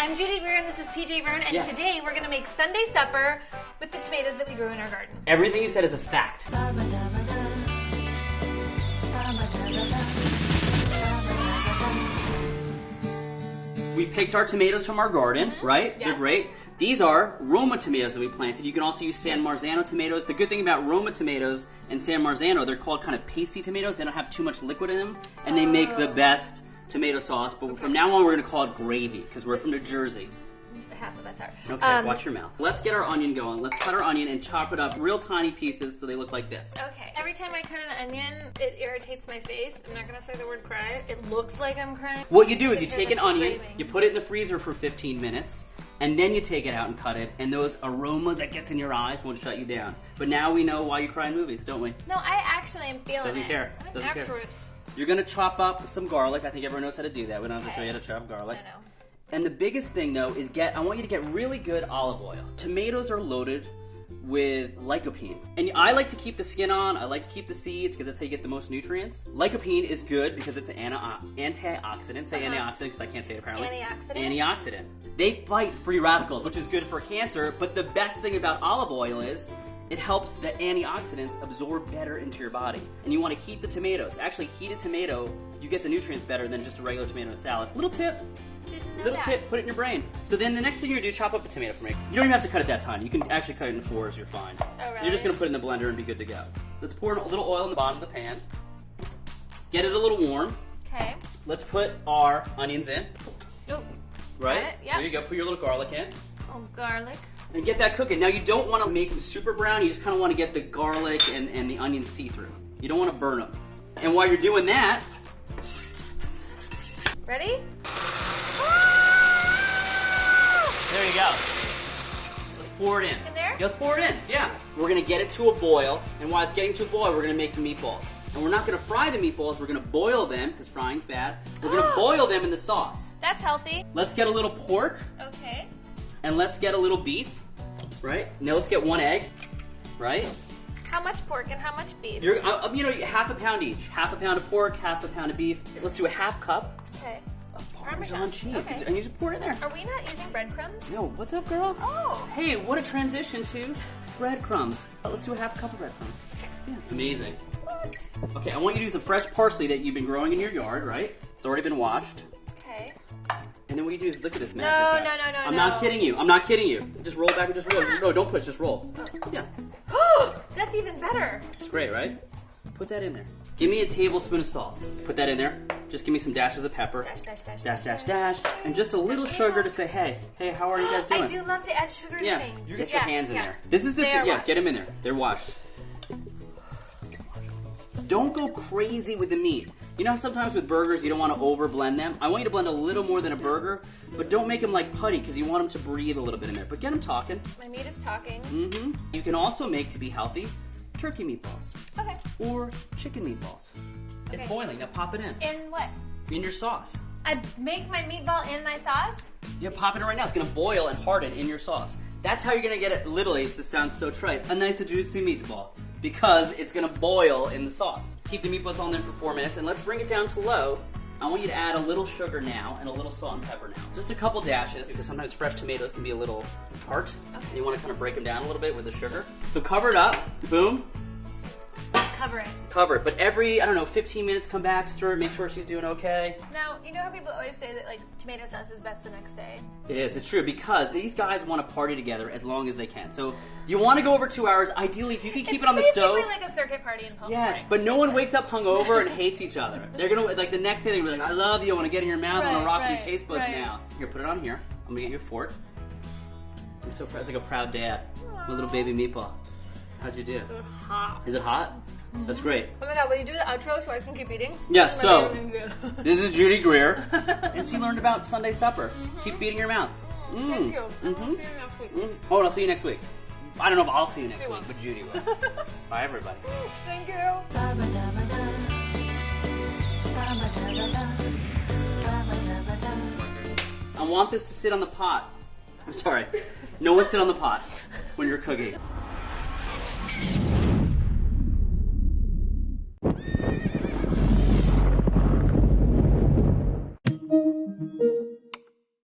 I'm Judy Greer and this is PJ Byrne, and today we're going to make Sunday supper with the tomatoes that we grew in our garden. Everything you said is a fact. We picked our tomatoes from our garden, right? Yes. They're great. These are Roma tomatoes that we planted. You can also use San Marzano tomatoes. The good thing about Roma tomatoes and San Marzano, they're called kind of pasty tomatoes. They don't have too much liquid in them, and they make the best tomato sauce. But from now on, we're going to call it gravy because we're from New Jersey. Half of us are. Okay, watch your mouth. Let's get our onion going. Let's cut our onion and chop it up real tiny pieces so they look like this. Okay. Every time I cut an onion, it irritates my face. I'm not going to say the word cry. It looks like I'm crying. What you do is you take an onion, you put it in the freezer for 15 minutes, and then you take it out and cut it, and those aroma that gets in your eyes won't shut you down. But now we know why you cry in movies, don't we? No, I actually am feeling Doesn't it. care. I'm an Doesn't care. actress. You're going to chop up some garlic. I think everyone knows how to do that. We don't have to show you how to chop garlic. I know. And the biggest thing, though, is I want you to get really good olive oil. Tomatoes are loaded with lycopene. And I like to keep the skin on. I like to keep the seeds because that's how you get the most nutrients. Lycopene is good because it's an antioxidant. Say antioxidant because I can't say it apparently. Antioxidant? Antioxidant. They fight free radicals, which is good for cancer. But the best thing about olive oil is it helps the antioxidants absorb better into your body. And you want to heat the tomatoes. Actually, heated tomato, you get the nutrients better than just a regular tomato in a salad. Little tip. Little tip, put it in your brain. So then the next thing you're going to do, chop up a tomato for me. You don't even have to cut it that tiny. You can actually cut it in fours, you're fine. Oh, really? So you're just going to put it in the blender and be good to go. Let's pour a little oil in the bottom of the pan. Get it a little warm. Okay. Let's put our onions in. Oh. Right? Yep. There you go. Put your little garlic in. Oh, garlic. And get that cooking. Now you don't want to make them super brown. You just kind of want to get the garlic and the onions see-through. You don't want to burn them. And while you're doing that... Ready? There you go. Let's pour it in. In there? Yeah, let's pour it in. Yeah. We're going to get it to a boil. And while it's getting to a boil, we're going to make the meatballs. And we're not going to fry the meatballs. We're going to boil them, because frying's bad. We're going to boil them in the sauce. That's healthy. Let's get a little pork. Okay. And let's get a little beef. Right? Now let's get 1 egg. Right? How much pork and how much beef? Half a pound each. Half a pound of pork, half a pound of beef. Let's do a half cup Okay. of Parmesan cheese. Okay. And you just pour it in there. Are we not using breadcrumbs? No, what's up, girl? Oh. Hey, what a transition to breadcrumbs. Let's do a half cup of breadcrumbs. Okay. Yeah, amazing. What? Okay, I want you to use the fresh parsley that you've been growing in your yard, right? It's already been washed. Okay. And then what you do is look at this magic. No. I'm not kidding you. I'm not kidding you. Just roll back and just roll. No, don't push, just roll. Yeah. Oh, that's even better. It's great, right? Put that in there. Give me a tablespoon of salt. Put that in there. Just give me some dashes of pepper. Dash. And just a little sugar to say, hey, how are you guys doing? I do love to add sugar to things. You get your hands in there. This is the thing. Yeah, get them in there. They're washed. Don't go crazy with the meat. You know how sometimes with burgers you don't want to over blend them? I want you to blend a little more than a burger, but don't make them like putty because you want them to breathe a little bit in there. But get them talking. My meat is talking. Mm-hmm. You can also make, to be healthy, turkey meatballs. Okay. Or chicken meatballs. Okay. It's boiling. Now pop it in. In what? In your sauce. I make my meatball in my sauce? Yeah, pop it in right now. It's going to boil and harden in your sauce. That's how you're going to get it, literally, it just sounds so trite, a nice juicy meatball. Because it's going to boil in the sauce. Keep the meatballs on there for 4 minutes, and let's bring it down to low. I want you to add a little sugar now and a little salt and pepper now. Just a couple dashes, because sometimes fresh tomatoes can be a little tart. Okay. And you want to kind of break them down a little bit with the sugar. So cover it up. Boom. Cover it. Cover it. But every, 15 minutes, come back, stir it, make sure she's doing okay. Now, you know how people always say that, like, tomato sauce is best the next day? It is. It's true, because these guys want to party together as long as they can. So you want to go over 2 hours. Ideally, if you can keep it on the stove. It's basically like a circuit party in Palm Yes, Springs. but no one wakes up hungover and hates each other. They're going to, like, the next day, they're going to be like, I love you, I want to get in your mouth, I want to rock your taste buds now. Here, put it on here. I'm going to get you a fork. I'm so proud. It's like a proud dad. My little baby meatball. How'd you do? It's hot. Is it hot? That's great. Oh my god, will you do the outro so I can keep eating? Yes, so, this is Judy Greer, and she learned about Sunday supper. Keep feeding your mouth. Thank you. I'll see you next week. Oh, and I'll see you next week. I don't know if I'll see you next week, but Judy will. Bye, everybody. Thank you. I want this to sit on the pot. I'm sorry. No one sit on the pot when you're cooking.